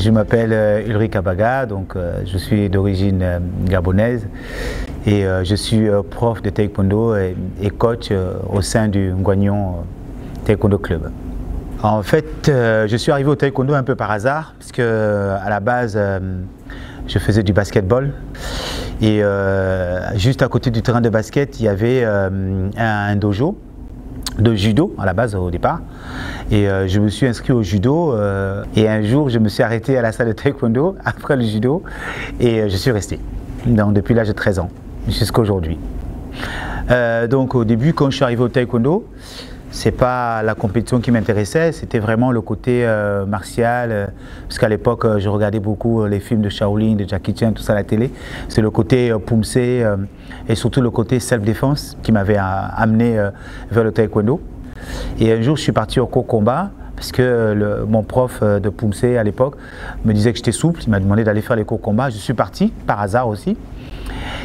Je m'appelle Ulrich Abaga, donc je suis d'origine gabonaise et je suis prof de taekwondo et coach au sein du Ngouagnon Taekwondo Club. En fait, je suis arrivé au taekwondo un peu par hasard, parce que à la base, je faisais du basketball et juste à côté du terrain de basket, il y avait un dojo de judo à la base au départ, et je me suis inscrit au judo et un jour je me suis arrêté à la salle de taekwondo après le judo et je suis resté donc depuis l'âge de 13 ans jusqu'à aujourd'hui. Donc au début, quand je suis arrivé au taekwondo, c'est pas la compétition qui m'intéressait, c'était vraiment le côté martial, parce qu'à l'époque je regardais beaucoup les films de Shaolin, de Jackie Chan, tout ça à la télé. C'est le côté poumsé et surtout le côté self-défense qui m'avait amené vers le taekwondo. Et un jour je suis parti au cours combat, parce que mon prof de poumsé à l'époque me disait que j'étais souple, il m'a demandé d'aller faire les cours combat. Je suis parti par hasard aussi.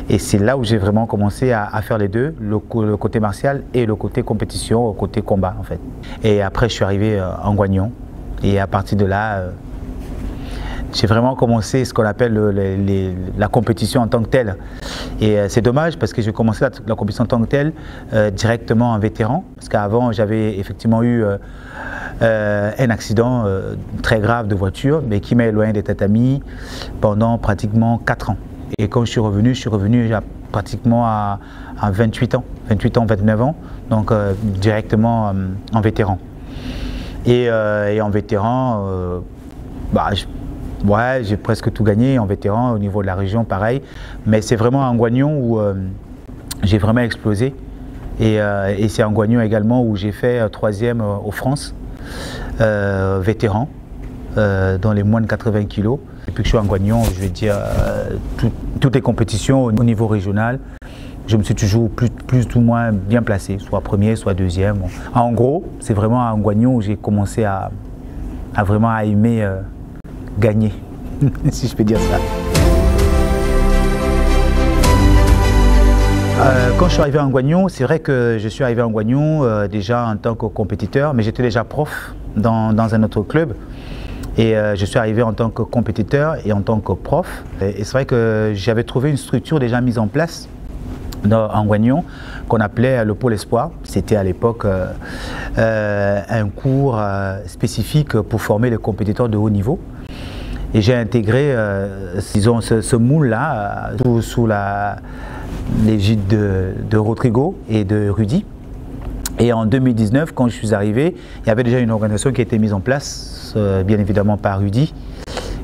Et c'est là où j'ai vraiment commencé à faire les deux, le côté martial et le côté compétition, le côté combat en fait. Et après je suis arrivé en Ngouagnon et à partir de là, j'ai vraiment commencé ce qu'on appelle la compétition en tant que telle. Et c'est dommage parce que j'ai commencé la compétition en tant que telle directement en vétéran, parce qu'avant j'avais effectivement eu un accident très grave de voiture, mais qui m'a éloigné des tatamis pendant pratiquement 4 ans. Et quand je suis revenu pratiquement à 28 ans, 29 ans, donc directement en vétéran. Et en vétéran, j'ai presque tout gagné en vétéran, au niveau de la région pareil, mais c'est vraiment en Ngouagnon où j'ai vraiment explosé. Et c'est en Ngouagnon également où j'ai fait 3e aux France, vétéran, dans les moins de 80 kilos. Depuis que je suis en Ngouagnon, je vais dire, toutes les compétitions au niveau régional, je me suis toujours plus ou moins bien placé, soit premier, soit deuxième. En gros, c'est vraiment à Ngouagnon où j'ai commencé à vraiment aimer gagner, si je peux dire ça. Quand je suis arrivé en Ngouagnon, c'est vrai que je suis arrivé en Ngouagnon déjà en tant que compétiteur, mais j'étais déjà prof dans un autre club. Et je suis arrivé en tant que compétiteur et en tant que prof. Et c'est vrai que j'avais trouvé une structure déjà mise en place en Ngouagnon qu'on appelait le Pôle Espoir. C'était à l'époque un cours spécifique pour former les compétiteurs de haut niveau. Et j'ai intégré disons, ce moule-là sous l'égide de Rodrigo et de Rudy. Et en 2019, quand je suis arrivé, il y avait déjà une organisation qui a été mise en place, bien évidemment par Rudy,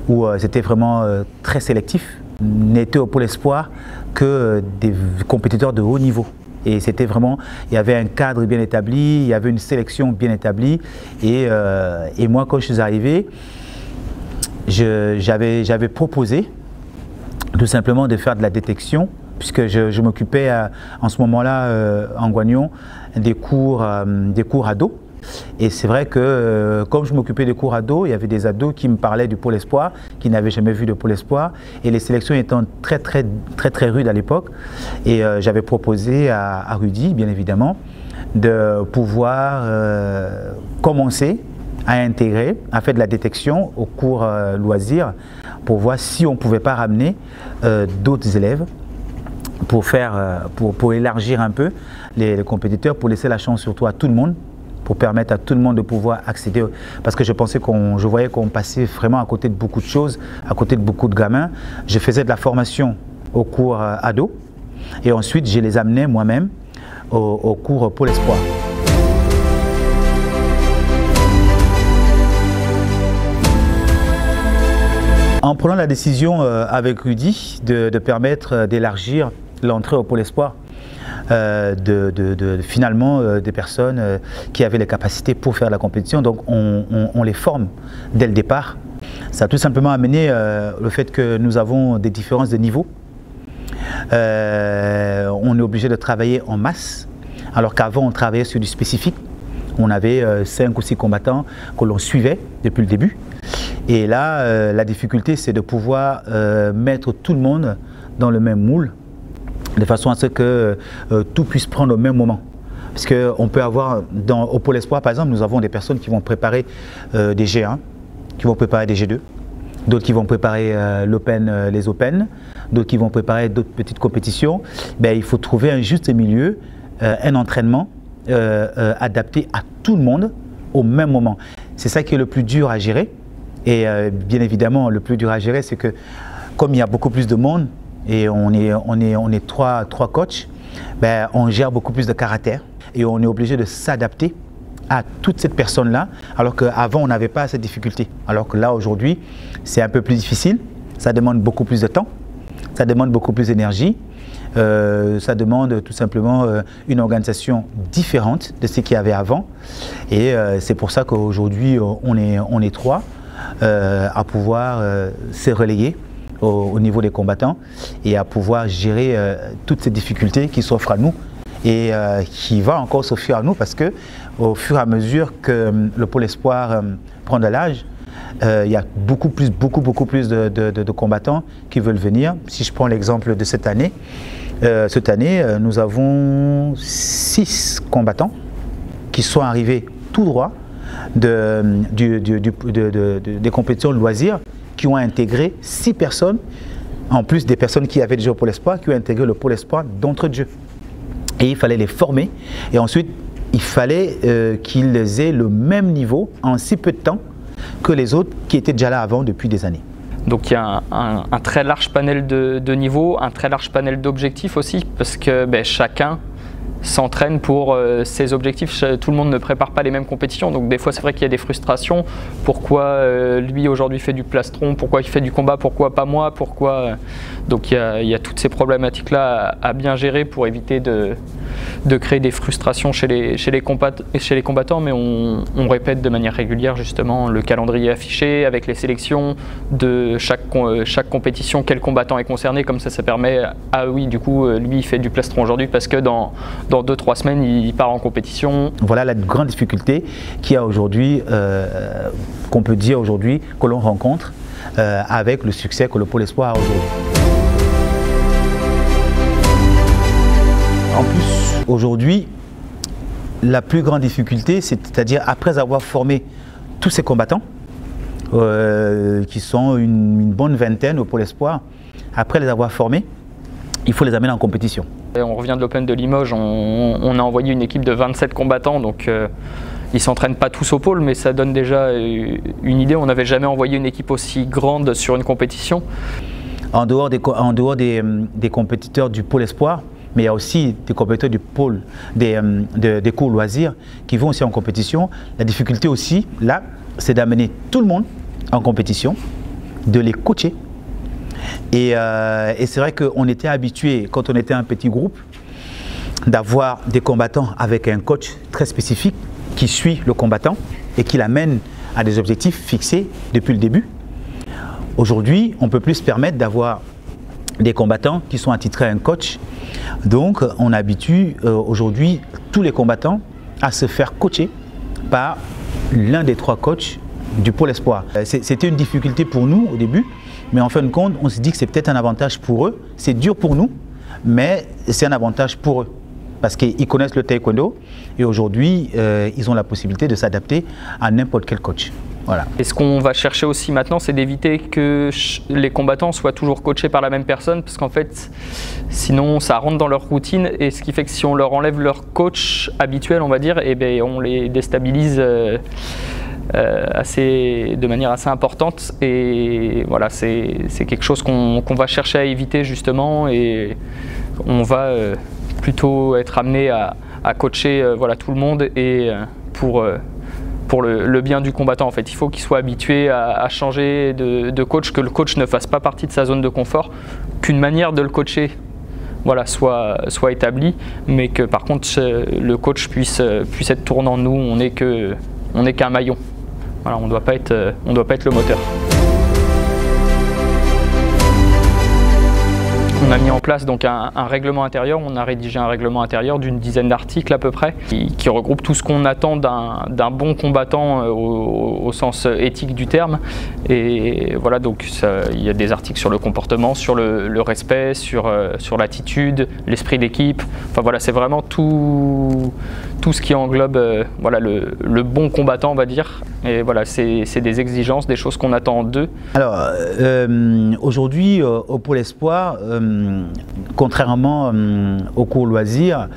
où c'était vraiment très sélectif. N'était au Pôle Espoir que des compétiteurs de haut niveau. Et c'était vraiment, il y avait un cadre bien établi, il y avait une sélection bien établie. Et moi, quand je suis arrivé, j'avais proposé tout simplement de faire de la détection, puisque je m'occupais en ce moment-là en Ngouagnon des cours ados. Et c'est vrai que comme je m'occupais des cours ados, il y avait des ados qui me parlaient du Pôle Espoir, qui n'avaient jamais vu de Pôle Espoir, et les sélections étant très rudes à l'époque. Et j'avais proposé à Rudy, bien évidemment, de pouvoir commencer à intégrer, à faire de la détection au cours loisirs, pour voir si on ne pouvait pas ramener d'autres élèves pour élargir un peu les compétiteurs, pour laisser la chance surtout à tout le monde, pour permettre à tout le monde de pouvoir accéder, parce que je voyais qu'on passait vraiment à côté de beaucoup de choses, à côté de beaucoup de gamins. Je faisais de la formation au cours ado et ensuite je les amenais moi-même au cours Pôle Espoir. En prenant la décision avec Rudy de permettre d'élargir l'entrée au Pôle Espoir, finalement des personnes qui avaient les capacités pour faire la compétition, donc on les forme dès le départ. Ça a tout simplement amené le fait que nous avons des différences de niveau. On est obligé de travailler en masse, alors qu'avant on travaillait sur du spécifique. On avait 5 ou 6 combattants que l'on suivait depuis le début. Et là, la difficulté, c'est de pouvoir mettre tout le monde dans le même moule, de façon à ce que tout puisse prendre au même moment. Parce qu'on peut avoir, au Pôle Espoir par exemple, nous avons des personnes qui vont préparer des G1, qui vont préparer des G2, d'autres qui vont préparer les Open, d'autres qui vont préparer d'autres petites compétitions. Ben, il faut trouver un juste milieu, un entraînement adapté à tout le monde au même moment. C'est ça qui est le plus dur à gérer. Et bien évidemment, le plus dur à gérer, c'est que comme il y a beaucoup plus de monde et on est trois coachs, ben, on gère beaucoup plus de caractère et on est obligé de s'adapter à toute cette personne-là, alors qu'avant, on n'avait pas cette difficulté. Alors que là, aujourd'hui, c'est un peu plus difficile, ça demande beaucoup plus de temps, ça demande beaucoup plus d'énergie, ça demande tout simplement une organisation différente de ce qu'il y avait avant. Et c'est pour ça qu'aujourd'hui, on est trois à pouvoir se relayer au niveau des combattants et à pouvoir gérer toutes ces difficultés qui s'offrent à nous et qui va encore s'offrir à nous parce que au fur et à mesure que le pôle espoir prend de l'âge, il y a beaucoup plus de combattants qui veulent venir. Si je prends l'exemple de cette année, nous avons 6 combattants qui sont arrivés tout droit des compétitions de loisirs, qui ont intégré 6 personnes, en plus des personnes qui avaient déjà au pôle espoir, qui ont intégré le pôle espoir d'Entre-Dieu. Et il fallait les former et ensuite il fallait qu'ils aient le même niveau en si peu de temps que les autres qui étaient déjà là avant depuis des années. Donc il y a un très large panel de niveaux, un très large panel d'objectifs aussi, parce que chacun s'entraîne pour ses objectifs. Tout le monde ne prépare pas les mêmes compétitions, donc des fois c'est vrai qu'il y a des frustrations. Pourquoi lui aujourd'hui fait du plastron, pourquoi il fait du combat, pourquoi pas moi, pourquoi... Donc il y a toutes ces problématiques là à bien gérer pour éviter de créer des frustrations chez les combattants, mais on répète de manière régulière justement le calendrier affiché avec les sélections de chaque compétition, quel combattant est concerné, comme ça permet, ah oui du coup lui il fait du plastron aujourd'hui parce que dans 2-3 semaines il part en compétition. Voilà la grande difficulté qu'il y a aujourd'hui, qu'on peut dire aujourd'hui, que l'on rencontre avec le succès que le pôle espoir a aujourd'hui. En plus, aujourd'hui, la plus grande difficulté, c'est-à-dire après avoir formé tous ces combattants, qui sont une bonne vingtaine au pôle espoir, après les avoir formés, il faut les amener en compétition. Et on revient de l'Open de Limoges, on a envoyé une équipe de 27 combattants, donc ils ne s'entraînent pas tous au pôle, mais ça donne déjà une idée. On n'avait jamais envoyé une équipe aussi grande sur une compétition. En dehors des compétiteurs du pôle espoir, mais il y a aussi des compétiteurs du pôle des cours loisirs qui vont aussi en compétition. La difficulté aussi, là, c'est d'amener tout le monde en compétition, de les coacher. Et c'est vrai qu'on était habitué, quand on était un petit groupe, d'avoir des combattants avec un coach très spécifique qui suit le combattant et qui l'amène à des objectifs fixés depuis le début. Aujourd'hui, on ne peut plus se permettre d'avoir des combattants qui sont attitrés à un coach. Donc, on habitue aujourd'hui tous les combattants à se faire coacher par l'un des 3 coachs du pôle espoir. C'était une difficulté pour nous au début, mais en fin de compte, on se dit que c'est peut-être un avantage pour eux. C'est dur pour nous, mais c'est un avantage pour eux. Parce qu'ils connaissent le taekwondo et aujourd'hui, ils ont la possibilité de s'adapter à n'importe quel coach. Voilà. Et ce qu'on va chercher aussi maintenant, c'est d'éviter que les combattants soient toujours coachés par la même personne, parce qu'en fait, sinon ça rentre dans leur routine, et ce qui fait que si on leur enlève leur coach habituel, on va dire, on les déstabilise de manière assez importante. Et voilà, c'est quelque chose qu'on va chercher à éviter justement, et on va plutôt être amené à coacher tout le monde et pour le bien du combattant. En fait, il faut qu'il soit habitué à changer de coach, que le coach ne fasse pas partie de sa zone de confort, qu'une manière de le coacher soit établie, mais que par contre le coach puisse être tournant. Nous, on n'est qu'un maillon. Voilà, on ne doit pas être le moteur. On a mis en place donc un règlement intérieur, on a rédigé un règlement intérieur d'une dizaine d'articles à peu près, qui regroupe tout ce qu'on attend d'un bon combattant au sens éthique du terme. Et voilà, donc il y a des articles sur le comportement, sur le respect, sur l'attitude, l'esprit d'équipe. Enfin voilà, c'est vraiment tout ce qui englobe voilà, le bon combattant, on va dire. Et voilà, c'est des exigences, des choses qu'on attend d'eux. Alors, aujourd'hui, au Pôle Espoir, contrairement au cours loisirs,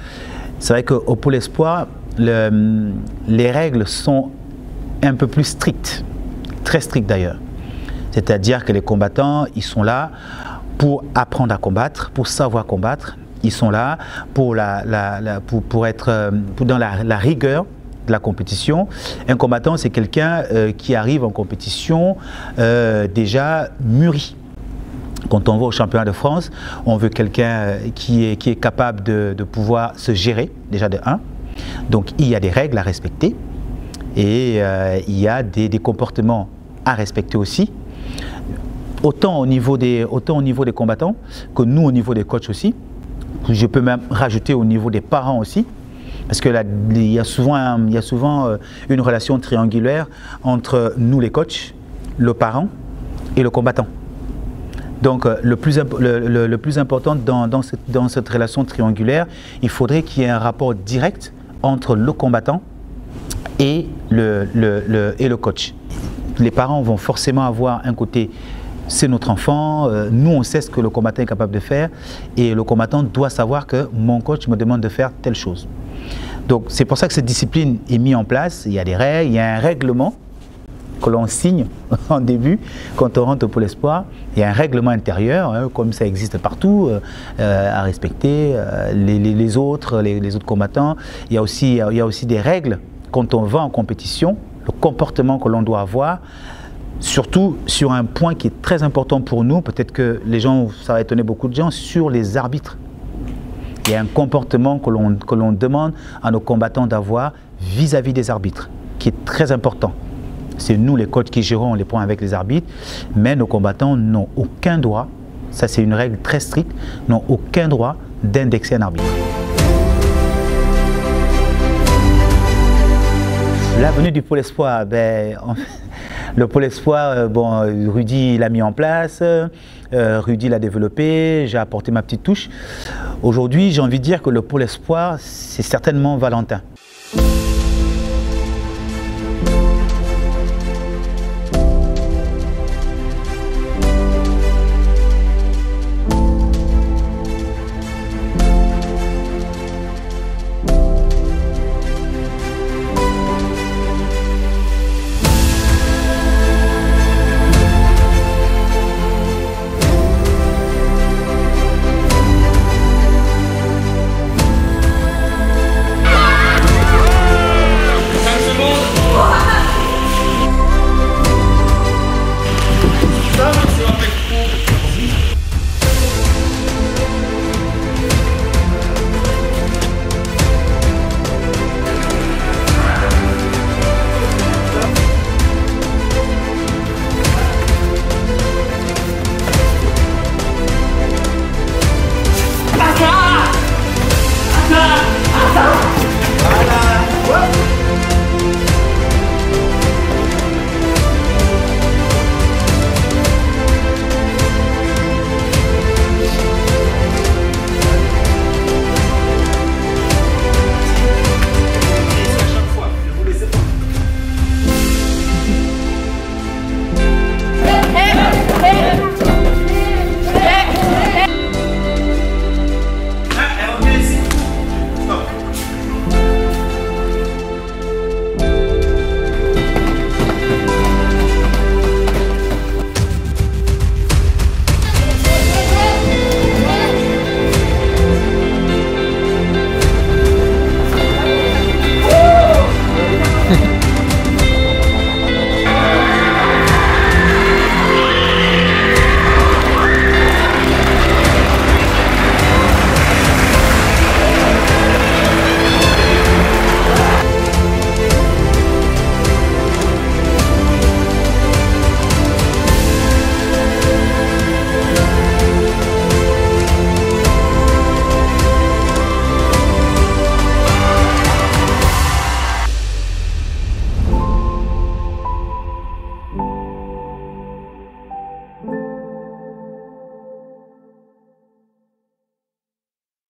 c'est vrai qu'au Pôle Espoir, les règles sont un peu plus strictes, très strictes d'ailleurs. C'est-à-dire que les combattants, ils sont là pour apprendre à combattre, pour savoir combattre. Ils sont là pour être dans la rigueur de la compétition. Un combattant, c'est quelqu'un qui arrive en compétition déjà mûri. Quand on va au championnat de France, on veut quelqu'un qui est capable de pouvoir se gérer, déjà de 1. Donc il y a des règles à respecter et il y a des comportements à respecter aussi. Autant au niveau des combattants que nous au niveau des coachs aussi. Je peux même rajouter au niveau des parents aussi. Parce qu'il y a souvent une relation triangulaire entre nous les coachs, le parent et le combattant. Donc le plus important dans cette relation triangulaire, il faudrait qu'il y ait un rapport direct entre le combattant et le coach. Les parents vont forcément avoir un côté, c'est notre enfant, nous on sait ce que le combattant est capable de faire et le combattant doit savoir que mon coach me demande de faire telle chose. Donc c'est pour ça que cette discipline est mise en place, il y a des règles, il y a un règlement que l'on signe en début quand on rentre au Pôle Espoir. Il y a un règlement intérieur, hein, comme ça existe partout, à respecter les autres combattants. Il y a aussi des règles quand on va en compétition, le comportement que l'on doit avoir, surtout sur un point qui est très important pour nous, peut-être que ça va étonner beaucoup de gens, sur les arbitres. Il y a un comportement que l'on demande à nos combattants d'avoir vis-à-vis des arbitres, qui est très important. C'est nous les coachs qui gérons les points avec les arbitres, mais nos combattants n'ont aucun droit, ça c'est une règle très stricte, n'ont aucun droit d'indexer un arbitre. L'avenue du Pôle Espoir, le Pôle Espoir, Rudy l'a mis en place, Rudy l'a développé, j'ai apporté ma petite touche. Aujourd'hui, j'ai envie de dire que le Pôle Espoir, c'est certainement Valentin.